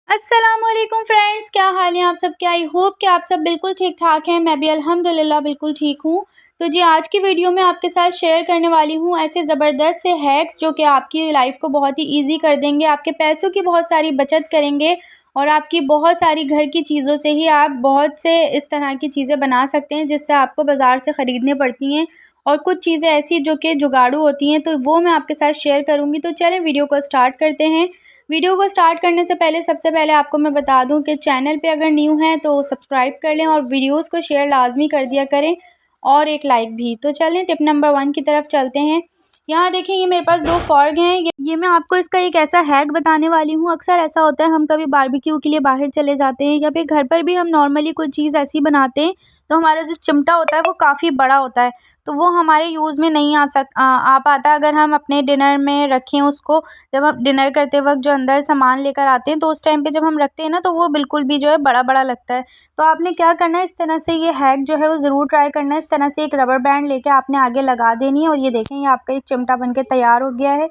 अस्सलामुअलैकुम फ्रेंड्स, क्या हाल है आप सब के। आई होप कि आप सब बिल्कुल ठीक ठाक हैं। मैं भी अल्हम्दुलिल्लाह बिल्कुल ठीक हूँ। तो जी आज की वीडियो में आपके साथ शेयर करने वाली हूँ ऐसे ज़बरदस्त से हैक्स जो कि आपकी लाइफ को बहुत ही इजी कर देंगे, आपके पैसों की बहुत सारी बचत करेंगे और आपकी बहुत सारी घर की चीज़ों से ही आप बहुत से इस तरह की चीज़ें बना सकते हैं जिससे आपको बाज़ार से ख़रीदने पड़ती हैं। और कुछ चीज़ें ऐसी जो कि जुगाड़ू होती हैं, तो वो मैं आपके साथ शेयर करूँगी। तो चलें वीडियो को स्टार्ट करते हैं। वीडियो को स्टार्ट करने से पहले सबसे पहले आपको मैं बता दूं कि चैनल पे अगर न्यू हैं तो सब्सक्राइब कर लें और वीडियोस को शेयर लाजमी कर दिया करें और एक लाइक भी। तो चलें टिप नंबर 1 की तरफ चलते हैं। यहाँ देखें, ये मेरे पास 2 फॉर्क हैं। ये मैं आपको इसका एक ऐसा हैक बताने वाली हूँ। अक्सर ऐसा होता है, हम कभी बारबेक्यू के लिए बाहर चले जाते हैं या फिर घर पर भी हम नॉर्मली कोई चीज़ ऐसी बनाते हैं तो हमारा जो चिमटा होता है वो काफ़ी बड़ा होता है, तो वो हमारे यूज़ में नहीं आ पाता अगर हम अपने डिनर में रखें उसको। जब हम डिनर करते वक्त जो अंदर सामान लेकर आते हैं तो उस टाइम पे जब हम रखते हैं ना, तो वो बिल्कुल भी जो है बड़ा बड़ा लगता है। तो आपने क्या करना है, इस तरह से ये हैक जो है वो ज़रूर ट्राई करना है। इस तरह से एक रबर बैंड लेके आपने आगे लगा देनी है और ये देखें, ये आपका एक चिमटा बन के तैयार हो गया है।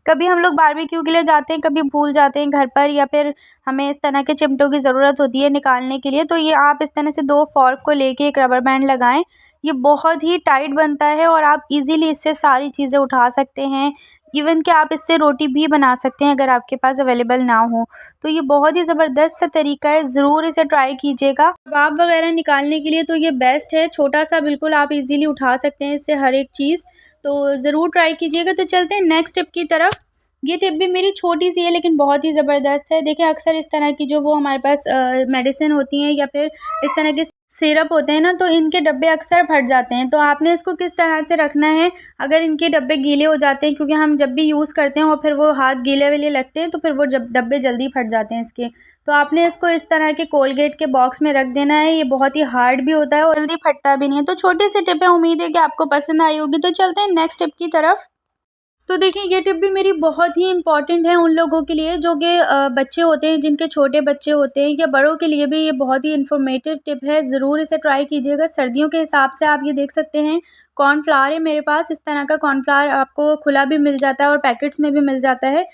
कभी हम लोग बारबेक्यू के लिए जाते हैं, कभी भूल जाते हैं घर पर, या फिर हमें इस तरह के चिमटों की ज़रूरत होती है निकालने के लिए, तो ये आप इस तरह से 2 फॉर्क को लेके एक रबर बैंड लगाएं। ये बहुत ही टाइट बनता है और आप इजीली इससे सारी चीज़ें उठा सकते हैं। इवन कि आप इससे रोटी भी बना सकते हैं अगर आपके पास अवेलेबल ना हो। तो ये बहुत ही ज़बरदस्त सा तरीका है, ज़रूर इसे ट्राई कीजिएगा। कबाब वगैरह निकालने के लिए तो ये बेस्ट है, छोटा सा बिल्कुल आप इजीली उठा सकते हैं इससे हर एक चीज़। तो ज़रूर ट्राई कीजिएगा। तो चलते हैं नेक्स्ट टिप की तरफ। ये टिप भी मेरी छोटी सी है लेकिन बहुत ही ज़बरदस्त है। देखिए, अक्सर इस तरह की जो वो हमारे पास मेडिसिन होती हैं या फिर इस तरह के सिरप होते हैं ना, तो इनके डब्बे अक्सर फट जाते हैं। तो आपने इसको किस तरह से रखना है, अगर इनके डब्बे गीले हो जाते हैं, क्योंकि हम जब भी यूज़ करते हैं और फिर वो हाथ गीले वाले लगते हैं तो फिर वो जब डब्बे जल्दी फट जाते हैं इसके। तो आपने इसको इस तरह के कोलगेट के बॉक्स में रख देना है। ये बहुत ही हार्ड भी होता है और जल्दी फटता भी नहीं है। तो छोटी सी टिप है, उम्मीद है कि आपको पसंद आई होगी। तो चलते हैं नेक्स्ट टिप की तरफ। तो देखिए, ये टिप भी मेरी बहुत ही इम्पॉर्टेंट है उन लोगों के लिए जो कि बच्चे होते हैं, जिनके छोटे बच्चे होते हैं, या बड़ों के लिए भी ये बहुत ही इन्फॉर्मेटिव टिप है। ज़रूर इसे ट्राई कीजिएगा। सर्दियों के हिसाब से आप ये देख सकते हैं, कॉर्नफ्लावर है मेरे पास। इस तरह का कॉर्नफ्लावर आपको खुला भी मिल जाता है और पैकेट्स में भी मिल जाता है।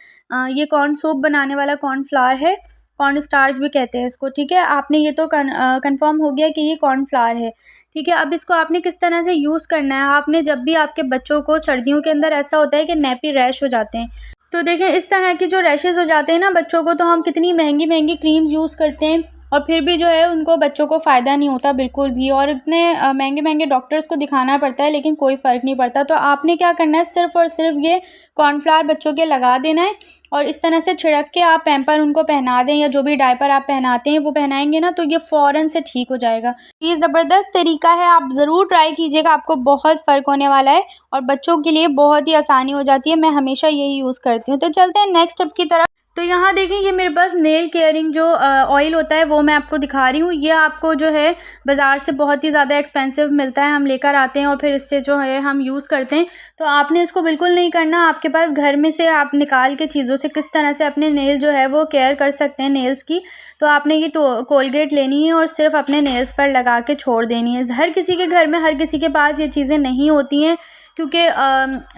ये कॉर्न सूप बनाने वाला कॉर्नफ्लावर है, कॉर्न स्टार्च भी कहते हैं इसको। ठीक है, आपने ये तो कंफर्म हो गया कि ये कॉर्नफ्लावर है। ठीक है, अब इसको आपने किस तरह से यूज़ करना है। आपने जब भी आपके बच्चों को सर्दियों के अंदर ऐसा होता है कि नेपी रैश हो जाते हैं, तो देखें इस तरह की जो रैशेज़ हो जाते हैं ना बच्चों को, तो हम कितनी महंगी महंगी क्रीम्स यूज़ करते हैं और फिर भी जो है उनको बच्चों को फ़ायदा नहीं होता बिल्कुल भी, और इतने महंगे महंगे डॉक्टर्स को दिखाना पड़ता है लेकिन कोई फ़र्क नहीं पड़ता। तो आपने क्या करना है, सिर्फ़ और सिर्फ ये कॉर्नफ्लावर बच्चों के लगा देना है और इस तरह से छिड़क के आप पैम्पर उनको पहना दें, या जो भी डायपर आप पहनाते हैं वो पहनाएंगे ना, तो ये फ़ौरन से ठीक हो जाएगा। ये ज़बरदस्त तरीका है, आप ज़रूर ट्राई कीजिएगा, आपको बहुत फ़र्क होने वाला है और बच्चों के लिए बहुत ही आसानी हो जाती है। मैं हमेशा यही यूज़ करती हूँ। तो चलते हैं नेक्स्ट टिप की तरफ। तो यहाँ देखिए, ये मेरे पास नेल केयरिंग जो ऑयल होता है वो मैं आपको दिखा रही हूँ। ये आपको जो है बाज़ार से बहुत ही ज़्यादा एक्सपेंसिव मिलता है, हम लेकर आते हैं और फिर इससे जो है हम यूज़ करते हैं। तो आपने इसको बिल्कुल नहीं करना। आपके पास घर में से आप निकाल के चीज़ों से किस तरह से अपने नेल जो है वो केयर कर सकते हैं नेल्स की। तो आपने ये कोलगेट लेनी है और सिर्फ अपने नेल्स पर लगा के छोड़ देनी है। हर किसी के घर में, हर किसी के पास ये चीज़ें नहीं होती हैं, क्योंकि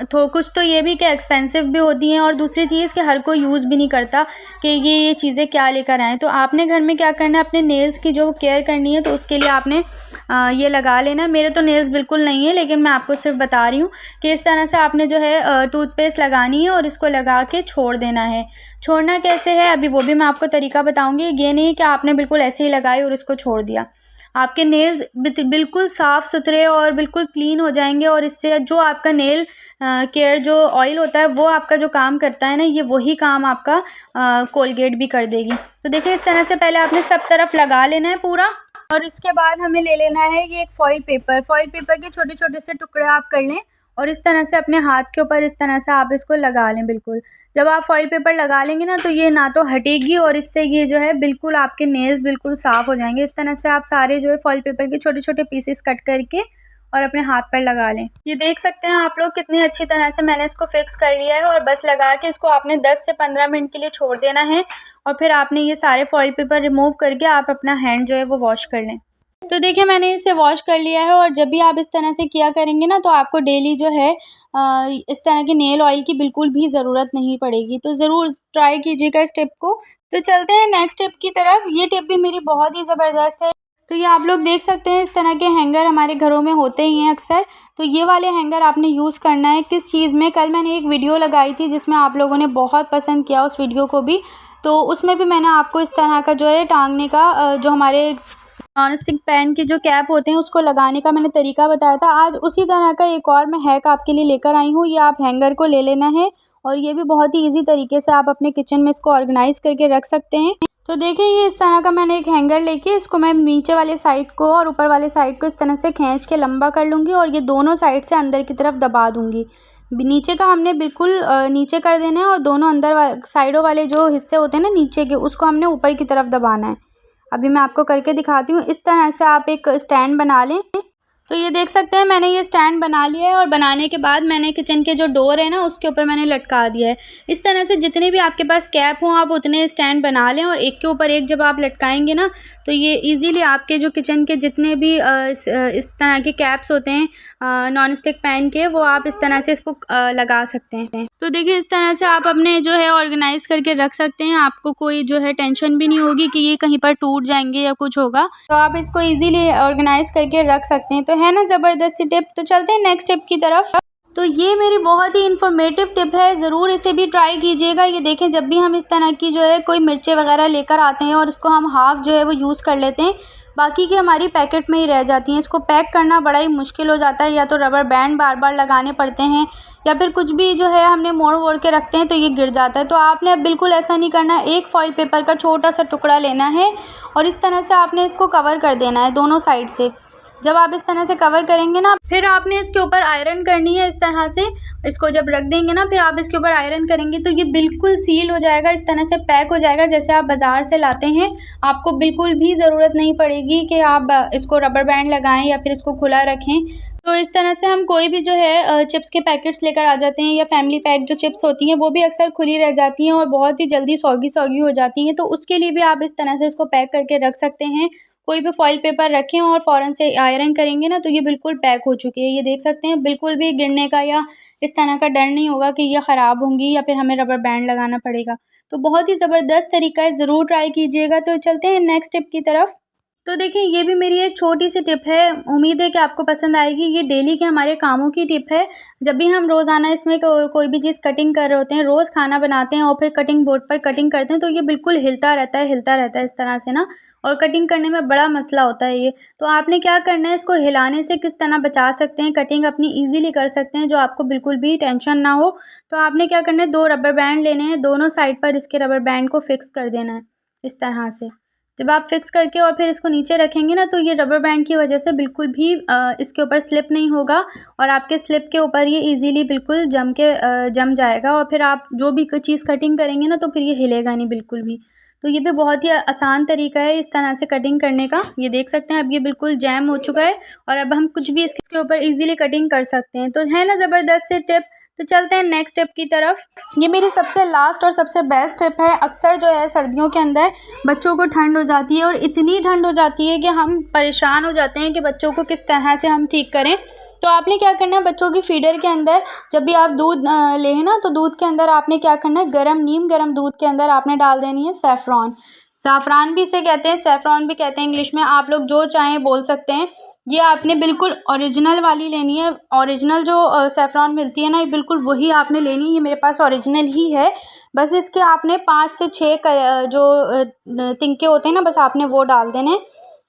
तो कुछ तो ये भी कि एक्सपेंसिव भी होती हैं और दूसरी चीज़ कि हर कोई यूज़ भी नहीं करता कि ये चीज़ें क्या लेकर आएँ। तो आपने घर में क्या करना है, अपने नेल्स की जो केयर करनी है, तो उसके लिए आपने ये लगा लेना है। मेरे तो नेल्स बिल्कुल नहीं है लेकिन मैं आपको सिर्फ बता रही हूँ कि इस तरह से आपने जो है टूथपेस्ट लगानी है और इसको लगा के छोड़ देना है। छोड़ना कैसे है अभी वो भी मैं आपको तरीका बताऊँगी। ये नहीं कि आपने बिल्कुल ऐसे ही लगाई और इसको छोड़ दिया। आपके नेल्स बिल्कुल साफ़ सुथरे और बिल्कुल क्लीन हो जाएंगे और इससे जो आपका नेल केयर जो ऑयल होता है वो आपका जो काम करता है ना, ये वही काम आपका कोलगेट भी कर देगी। तो देखिए, इस तरह से पहले आपने सब तरफ लगा लेना है पूरा, और इसके बाद हमें ले लेना है ये एक फॉइल पेपर के छोटे छोटे से टुकड़े आप कर लें और इस तरह से अपने हाथ के ऊपर इस तरह से आप इसको लगा लें। बिल्कुल जब आप फॉइल पेपर लगा लेंगे ना, तो ये ना तो हटेगी और इससे ये जो है बिल्कुल आपके नेल्स बिल्कुल साफ़ हो जाएंगे। इस तरह से आप सारे जो है फॉइल पेपर के छोटे छोटे पीसेस कट करके और अपने हाथ पर लगा लें। ये देख सकते हैं आप लोग कितनी अच्छी तरह से मैंने इसको फिक्स कर लिया है, और बस लगा के इसको आपने 10 से 15 मिनट के लिए छोड़ देना है और फिर आपने ये सारे फॉइल पेपर रिमूव करके आप अपना हैंड जो है वो वॉश कर लें। तो देखिए मैंने इसे वॉश कर लिया है और जब भी आप इस तरह से किया करेंगे ना तो आपको डेली जो है इस तरह के नेल ऑयल की बिल्कुल भी ज़रूरत नहीं पड़ेगी। तो ज़रूर ट्राई कीजिएगा इस टिप को। तो चलते हैं नेक्स्ट टिप की तरफ। ये टिप भी मेरी बहुत ही ज़बरदस्त है। तो ये आप लोग देख सकते हैं, इस तरह के हैंगर हमारे घरों में होते ही हैं अक्सर। तो ये वाले हैंगर आपने यूज़ करना है किस चीज़ में, कल मैंने एक वीडियो लगाई थी जिसमें आप लोगों ने बहुत पसंद किया उस वीडियो को भी। तो उसमें भी मैंने आपको इस तरह का जो है टांगने का जो हमारे नॉन स्टिक पैन के जो कैप होते हैं उसको लगाने का मैंने तरीका बताया था। आज उसी तरह का एक और मैं हैक आपके लिए लेकर आई हूँ। ये आप हैंगर को ले लेना है और ये भी बहुत ही ईजी तरीके से आप अपने किचन में इसको ऑर्गेनाइज़ करके रख सकते हैं। तो देखिए ये इस तरह का मैंने एक हैंगर लेके इसको मैं नीचे वाले साइड को और ऊपर वाले साइड को इस तरह से खींच के लंबा कर लूँगी और ये दोनों साइड से अंदर की तरफ दबा दूँगी। नीचे का हमने बिल्कुल नीचे कर देना है और दोनों अंदर साइडों वाले जो हिस्से होते हैं ना नीचे के, उसको हमने ऊपर की तरफ दबाना है। अभी मैं आपको करके दिखाती हूँ। इस तरह से आप एक स्टैंड बना लें। तो ये देख सकते हैं मैंने ये स्टैंड बना लिया है और बनाने के बाद मैंने किचन के जो डोर है ना उसके ऊपर मैंने लटका दिया है। इस तरह से जितने भी आपके पास कैप हों आप उतने स्टैंड बना लें और एक के ऊपर एक जब आप लटकाएंगे ना तो ये इजीली आपके जो किचन के जितने भी इस तरह के कैप्स होते हैं नॉन स्टिक पैन के, वो आप इस तरह से इसको लगा सकते हैं। तो देखिए इस तरह से आप अपने जो है ऑर्गेनाइज करके रख सकते हैं। आपको कोई जो है टेंशन भी नहीं होगी कि ये कहीं पर टूट जाएंगे या कुछ होगा। तो आप इसको इजीली ऑर्गेनाइज करके रख सकते हैं। तो है ना ज़बरदस्त टिप। तो चलते हैं नेक्स्ट टिप की तरफ। तो ये मेरी बहुत ही इन्फॉर्मेटिव टिप है, ज़रूर इसे भी ट्राई कीजिएगा। ये देखें, जब भी हम इस तरह की जो है कोई मिर्चें वगैरह लेकर आते हैं और इसको हम हाफ़ जो है वो यूज़ कर लेते हैं, बाकी की हमारी पैकेट में ही रह जाती हैं। इसको पैक करना बड़ा ही मुश्किल हो जाता है, या तो रबर बैंड बार बार लगाने पड़ते हैं या फिर कुछ भी जो है हमने मोड़ वोड़ के रखते हैं तो ये गिर जाता है। तो आपने अब बिल्कुल ऐसा नहीं करना है। एक फॉइल पेपर का छोटा सा टुकड़ा लेना है और इस तरह से आपने इसको कवर कर देना है दोनों साइड से। जब आप इस तरह से कवर करेंगे ना, फिर आपने इसके ऊपर आयरन करनी है। इस तरह से इसको जब रख देंगे ना, फिर आप इसके ऊपर आयरन करेंगे तो ये बिल्कुल सील हो जाएगा, इस तरह से पैक हो जाएगा जैसे आप बाज़ार से लाते हैं। आपको बिल्कुल भी ज़रूरत नहीं पड़ेगी कि आप इसको रबर बैंड लगाएं या फिर इसको खुला रखें। तो इस तरह से हम कोई भी जो है चिप्स के पैकेट्स लेकर आ जाते हैं या फैमिली पैक जो चिप्स होती हैं वो भी अक्सर खुली रह जाती हैं और बहुत ही जल्दी सौगी सौगी हो जाती हैं। तो उसके लिए भी आप इस तरह से इसको पैक करके रख सकते हैं। कोई भी फॉइल पेपर रखें और फ़ौरन से आयरन करेंगे ना तो ये बिल्कुल पैक हो चुकी है। ये देख सकते हैं, बिल्कुल भी गिरने का या इस तरह का डर नहीं होगा कि ये ख़राब होंगी या फिर हमें रबर बैंड लगाना पड़ेगा। तो बहुत ही ज़बरदस्त तरीका है, ज़रूर ट्राई कीजिएगा। तो चलते हैं नेक्स्ट टिप की तरफ। तो देखिए ये भी मेरी एक छोटी सी टिप है, उम्मीद है कि आपको पसंद आएगी। ये डेली के हमारे कामों की टिप है। जब भी हम रोज़ाना इसमें कोई भी चीज़ कटिंग कर रहे होते हैं, रोज़ खाना बनाते हैं और फिर कटिंग बोर्ड पर कटिंग करते हैं तो ये बिल्कुल हिलता रहता है इस तरह से ना, और कटिंग करने में बड़ा मसला होता है ये। तो आपने क्या करना है, इसको हिलाने से किस तरह बचा सकते हैं, कटिंग अपनी ईज़िली कर सकते हैं जो आपको बिल्कुल भी टेंशन ना हो। तो आपने क्या करना है, 2 रबर बैंड लेने हैं, दोनों साइड पर इसके रबर बैंड को फिक्स कर देना है इस तरह से। जब आप फिक्स करके और फिर इसको नीचे रखेंगे ना तो ये रबर बैंड की वजह से बिल्कुल भी इसके ऊपर स्लिप नहीं होगा और आपके स्लिप के ऊपर ये इजीली बिल्कुल जम जाएगा और फिर आप जो भी चीज़ कटिंग करेंगे ना तो फिर ये हिलेगा नहीं बिल्कुल भी। तो ये भी बहुत ही आसान तरीका है इस तरह से कटिंग करने का। ये देख सकते हैं अब ये बिल्कुल जैम हो चुका है और अब हम कुछ भी इसके ऊपर ईजिली कटिंग कर सकते हैं। तो है ना ज़बरदस्त से टिप। तो चलते हैं नेक्स्ट टिप की तरफ। ये मेरी सबसे लास्ट और सबसे बेस्ट टिप है। अक्सर जो है सर्दियों के अंदर बच्चों को ठंड हो जाती है और इतनी ठंड हो जाती है कि हम परेशान हो जाते हैं कि बच्चों को किस तरह से हम ठीक करें। तो आपने क्या करना है, बच्चों की फीडर के अंदर जब भी आप दूध लें ना तो दूध के अंदर आपने क्या करना है, नीम गर्म दूध के अंदर आपने डाल देनी है सैफ़रॉन। ज़ाफ़रान भी इसे कहते हैं, सैफ़रॉन भी कहते हैं इंग्लिश में, आप लोग जो चाहें बोल सकते हैं। ये आपने बिल्कुल ओरिजिनल वाली लेनी है। ओरिजिनल जो सैफ़रॉन मिलती है ना, ये बिल्कुल वही आपने लेनी है। ये मेरे पास ओरिजिनल ही है। बस इसके आपने 5 से 6 जो तिनके होते हैं ना, बस आपने वो डाल देने।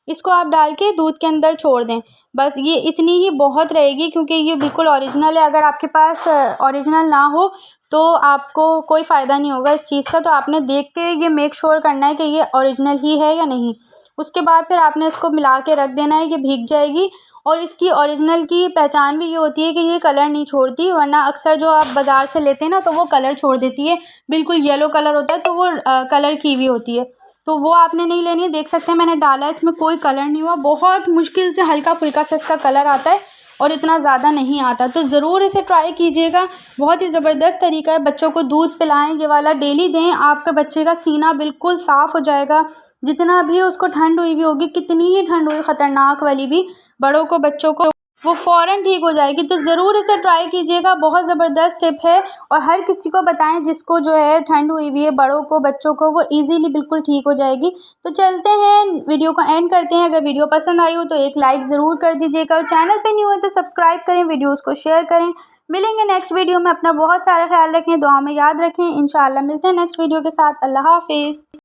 इसको आप डाल के दूध के अंदर छोड़ दें। बस ये इतनी ही बहुत रहेगी क्योंकि ये बिल्कुल ओरिजिनल है। अगर आपके पास ओरिजिनल ना हो तो आपको कोई फ़ायदा नहीं होगा इस चीज़ का। तो आपने देख के ये मेक श्योर करना है कि ये ओरिजिनल ही है या नहीं। उसके बाद फिर आपने इसको मिला के रख देना है, ये भीग जाएगी। और इसकी ओरिजिनल की पहचान भी ये होती है कि ये कलर नहीं छोड़ती, वरना अक्सर जो आप बाज़ार से लेते हैं ना तो वो कलर छोड़ देती है, बिल्कुल येलो कलर होता है तो वो कलर की हुई होती है। तो वो आपने नहीं लेनी है। देख सकते हैं मैंने डाला है, इसमें कोई कलर नहीं हुआ, बहुत मुश्किल से हल्का फुल्का सा इसका कलर आता है। और इतना ज़्यादा नहीं आता। तो ज़रूर इसे ट्राई कीजिएगा, बहुत ही ज़बरदस्त तरीका है। बच्चों को दूध पिलाएं, ये वाला डेली दें, आपका बच्चे का सीना बिल्कुल साफ़ हो जाएगा। जितना भी उसको ठंड हुई होगी, कितनी ही ठंड हुई ख़तरनाक वाली भी, बड़ों को बच्चों को वो फ़ौरन ठीक हो जाएगी। तो ज़रूर इसे ट्राई कीजिएगा, बहुत ज़बरदस्त टिप है। और हर किसी को बताएं जिसको जो है ठंड हुई हुई है, बड़ों को बच्चों को, वो इजीली बिल्कुल ठीक हो जाएगी। तो चलते हैं, वीडियो को एंड करते हैं। अगर वीडियो पसंद आई हो तो एक लाइक ज़रूर कर दीजिएगा, और चैनल पे न्यू है तो सब्सक्राइब करें, वीडियोज़ को शेयर करें। मिलेंगे नेक्स्ट वीडियो में। अपना बहुत सारा ख्याल रखें, दुआ में याद रखें। इंशाअल्लाह मिलते हैं नेक्स्ट वीडियो के साथ। अल्लाह हाफिज़।